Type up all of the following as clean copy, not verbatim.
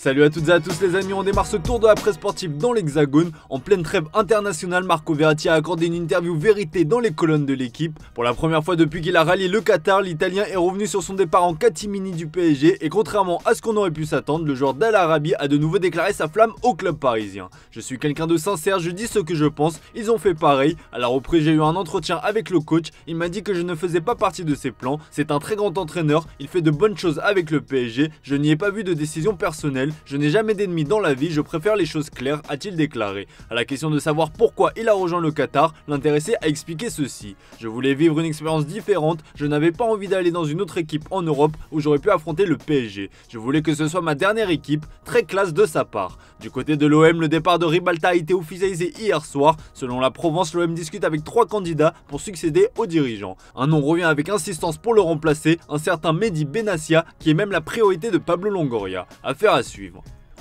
Salut à toutes et à tous les amis, on démarre ce tour de la presse sportive dans l'Hexagone. En pleine trêve internationale, Marco Verratti a accordé une interview vérité dans les colonnes de l'équipe. Pour la première fois depuis qu'il a rallié le Qatar, l'Italien est revenu sur son départ en catimini du PSG et contrairement à ce qu'on aurait pu s'attendre, le joueur d'Al Arabi a de nouveau déclaré sa flamme au club parisien. Je suis quelqu'un de sincère, je dis ce que je pense, ils ont fait pareil. À la reprise, j'ai eu un entretien avec le coach, il m'a dit que je ne faisais pas partie de ses plans. C'est un très grand entraîneur, il fait de bonnes choses avec le PSG, je n'y ai pas vu de décision personnelle. Je n'ai jamais d'ennemis dans la vie, je préfère les choses claires, a-t-il déclaré. À la question de savoir pourquoi il a rejoint le Qatar, l'intéressé a expliqué ceci. Je voulais vivre une expérience différente, je n'avais pas envie d'aller dans une autre équipe en Europe où j'aurais pu affronter le PSG. Je voulais que ce soit ma dernière équipe, très classe de sa part. Du côté de l'OM, le départ de Ribalta a été officialisé hier soir. Selon la Provence, l'OM discute avec 3 candidats pour succéder aux dirigeants. Un nom revient avec insistance pour le remplacer, un certain Mehdi Benassia qui est même la priorité de Pablo Longoria. Affaire à suivre.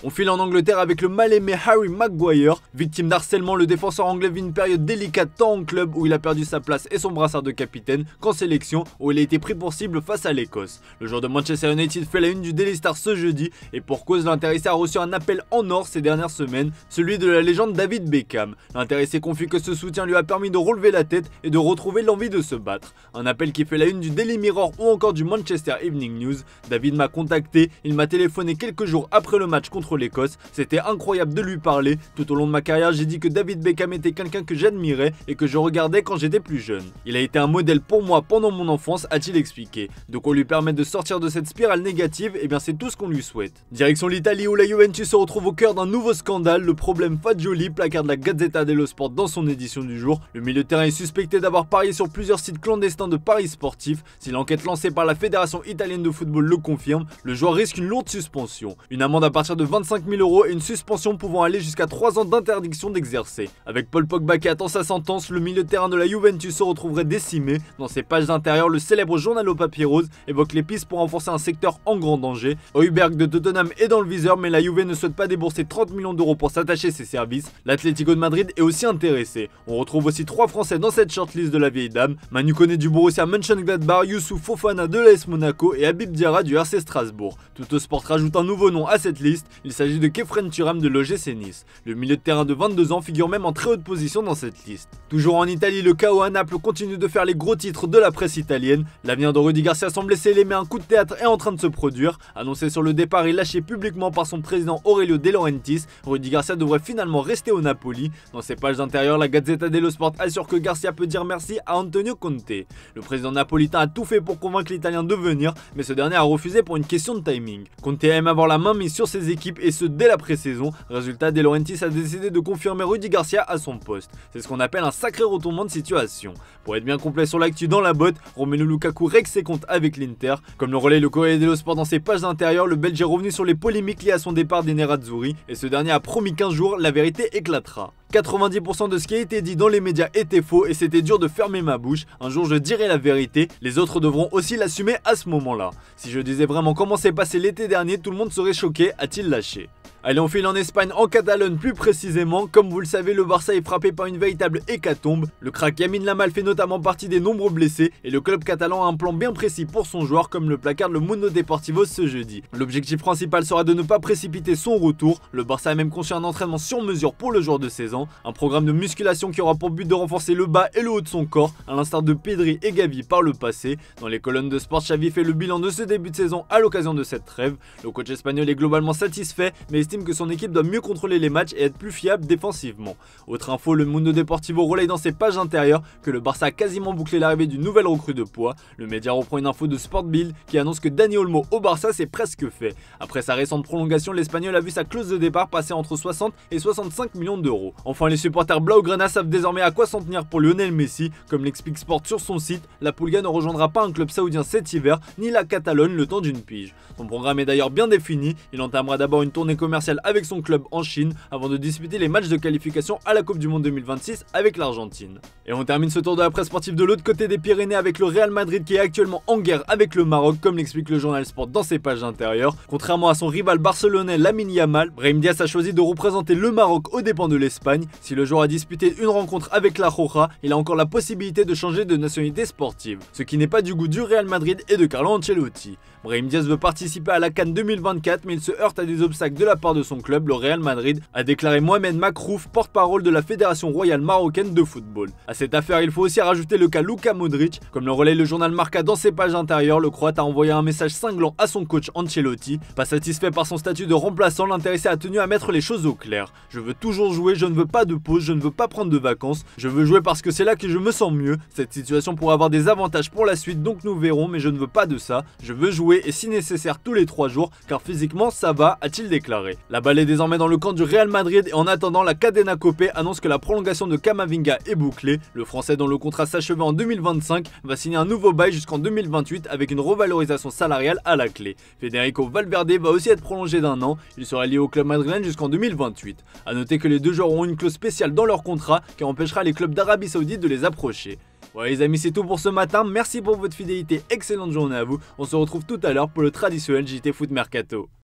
On file en Angleterre avec le mal-aimé Harry Maguire. Victime d'harcèlement, le défenseur anglais vit une période délicate tant en club où il a perdu sa place et son brassard de capitaine qu'en sélection où il a été pris pour cible face à l'Écosse. Le joueur de Manchester United fait la une du Daily Star ce jeudi et pour cause, l'intéressé a reçu un appel en or ces dernières semaines, celui de la légende David Beckham. L'intéressé confie que ce soutien lui a permis de relever la tête et de retrouver l'envie de se battre. Un appel qui fait la une du Daily Mirror ou encore du Manchester Evening News. David m'a contacté, il m'a téléphoné quelques jours après le match contre l'Écosse, c'était incroyable de lui parler. Tout au long de ma carrière, j'ai dit que David Beckham était quelqu'un que j'admirais et que je regardais quand j'étais plus jeune. Il a été un modèle pour moi pendant mon enfance, a-t-il expliqué. Donc on lui permet de sortir de cette spirale négative, et bien c'est tout ce qu'on lui souhaite. Direction l'Italie où la Juventus se retrouve au cœur d'un nouveau scandale, le problème Fagioli, placard de la Gazzetta dello Sport dans son édition du jour. Le milieu de terrain est suspecté d'avoir parié sur plusieurs sites clandestins de paris sportifs. Si l'enquête lancée par la Fédération italienne de football le confirme, le joueur risque une lourde suspension. Une amende à partir de 25 000 € et une suspension pouvant aller jusqu'à 3 ans d'interdiction d'exercer. Avec Paul Pogba qui attend sa sentence, le milieu de terrain de la Juventus se retrouverait décimé. Dans ses pages intérieures, le célèbre journal au papier rose évoque les pistes pour renforcer un secteur en grand danger. Højbjerg de Tottenham est dans le viseur, mais la Juve ne souhaite pas débourser 30 millions d'euros pour s'attacher ses services. L'Atlético de Madrid est aussi intéressé. On retrouve aussi 3 Français dans cette shortlist de la vieille dame. Manu Koné du Borussia Mönchengladbach, Youssouf Fofana de l'AS Monaco et Habib Diarra du RC Strasbourg. Tuttosport rajoute un nouveau nom à cette liste. Il s'agit de Khéphren Thuram de l'OGC Nice. Le milieu de terrain de 22 ans figure même en très haute position dans cette liste. Toujours en Italie, le chaos à Naples continue de faire les gros titres de la presse italienne. L'avenir de Rudy Garcia semble scellé, mais un coup de théâtre est en train de se produire. Annoncé sur le départ et lâché publiquement par son président Aurelio De Laurentiis, Rudy Garcia devrait finalement rester au Napoli. Dans ses pages intérieures, la Gazzetta dello Sport assure que Garcia peut dire merci à Antonio Conte. Le président napolitain a tout fait pour convaincre l'Italien de venir, mais ce dernier a refusé pour une question de timing. Conte aime avoir la main mise sur ses équipes et ce dès la pré-saison. Résultat, De Laurentiis a décidé de confirmer Rudy Garcia à son poste. C'est ce qu'on appelle un sacré retournement de situation. Pour être bien complet sur l'actu dans la botte, Romelu Lukaku règle ses comptes avec l'Inter. Comme le relaie le Corriere dello Sport dans ses pages intérieures, le Belge est revenu sur les polémiques liées à son départ des Nerazzurri et ce dernier a promis 15 jours, la vérité éclatera. 90% de ce qui a été dit dans les médias était faux et c'était dur de fermer ma bouche. Un jour je dirai la vérité, les autres devront aussi l'assumer à ce moment-là. Si je disais vraiment comment s'est passé l'été dernier, tout le monde serait choqué, a-t-il lâché. Allez, on file en Espagne, en Catalogne plus précisément. Comme vous le savez, le Barça est frappé par une véritable hécatombe. Le crack Lamine Yamal fait notamment partie des nombreux blessés et le club catalan a un plan bien précis pour son joueur, comme le placarde le Mundo Deportivo ce jeudi. L'objectif principal sera de ne pas précipiter son retour. Le Barça a même conçu un entraînement sur mesure pour le joueur de 16 ans, un programme de musculation qui aura pour but de renforcer le bas et le haut de son corps, à l'instar de Pedri et Gavi par le passé. Dans les colonnes de Sport, Xavi fait le bilan de ce début de saison à l'occasion de cette trêve. Le coach espagnol est globalement satisfait, mais estime que son équipe doit mieux contrôler les matchs et être plus fiable défensivement. Autre info, le Mundo Deportivo relaye dans ses pages intérieures que le Barça a quasiment bouclé l'arrivée d'une nouvelle recrue de poids. Le média reprend une info de Sport Bild qui annonce que Dani Olmo au Barça c'est presque fait. Après sa récente prolongation, l'Espagnol a vu sa clause de départ passer entre 60 et 65 millions d'euros. Enfin, les supporters blaugrana savent désormais à quoi s'en tenir pour Lionel Messi. Comme l'explique Sport sur son site, la Pulga ne rejoindra pas un club saoudien cet hiver, ni la Catalogne le temps d'une pige. Son programme est d'ailleurs bien défini, il entamera d'abord une tournée commerciale avec son club en Chine avant de disputer les matchs de qualification à la Coupe du Monde 2026 avec l'Argentine. Et on termine ce tour de la presse sportive de l'autre côté des Pyrénées avec le Real Madrid qui est actuellement en guerre avec le Maroc, comme l'explique le journal Sport dans ses pages intérieures. Contrairement à son rival barcelonais Lamine Yamal, Brahim Diaz a choisi de représenter le Maroc aux dépens de l'Espagne. Si le joueur a disputé une rencontre avec la Roja, il a encore la possibilité de changer de nationalité sportive, ce qui n'est pas du goût du Real Madrid et de Carlo Ancelotti. Brahim Diaz veut participer à la CAN 2024 mais il se heurte à des obstacles de la part de son club, le Real Madrid, a déclaré Mohamed Makrouf, porte-parole de la Fédération royale marocaine de football. À cette affaire, il faut aussi rajouter le cas Luka Modric. Comme le relaye le journal Marca dans ses pages intérieures, le Croate a envoyé un message cinglant à son coach Ancelotti. Pas satisfait par son statut de remplaçant, l'intéressé a tenu à mettre les choses au clair. Je veux toujours jouer, je ne veux pas de pause, je ne veux pas prendre de vacances. Je veux jouer parce que c'est là que je me sens mieux. Cette situation pourrait avoir des avantages pour la suite, donc nous verrons, mais je ne veux pas de ça. Je veux jouer et si nécessaire tous les 3 jours, car physiquement ça va, a-t-il déclaré. La balle est désormais dans le camp du Real Madrid et en attendant, la Cadena Copé annonce que la prolongation de Camavinga est bouclée. Le Français, dont le contrat s'achevait en 2025, va signer un nouveau bail jusqu'en 2028 avec une revalorisation salariale à la clé. Federico Valverde va aussi être prolongé d'1 an. Il sera lié au club madrilène jusqu'en 2028. A noter que les deux joueurs auront une clause spéciale dans leur contrat qui empêchera les clubs d'Arabie Saoudite de les approcher. Voilà les amis, c'est tout pour ce matin. Merci pour votre fidélité, excellente journée à vous. On se retrouve tout à l'heure pour le traditionnel JT Foot Mercato.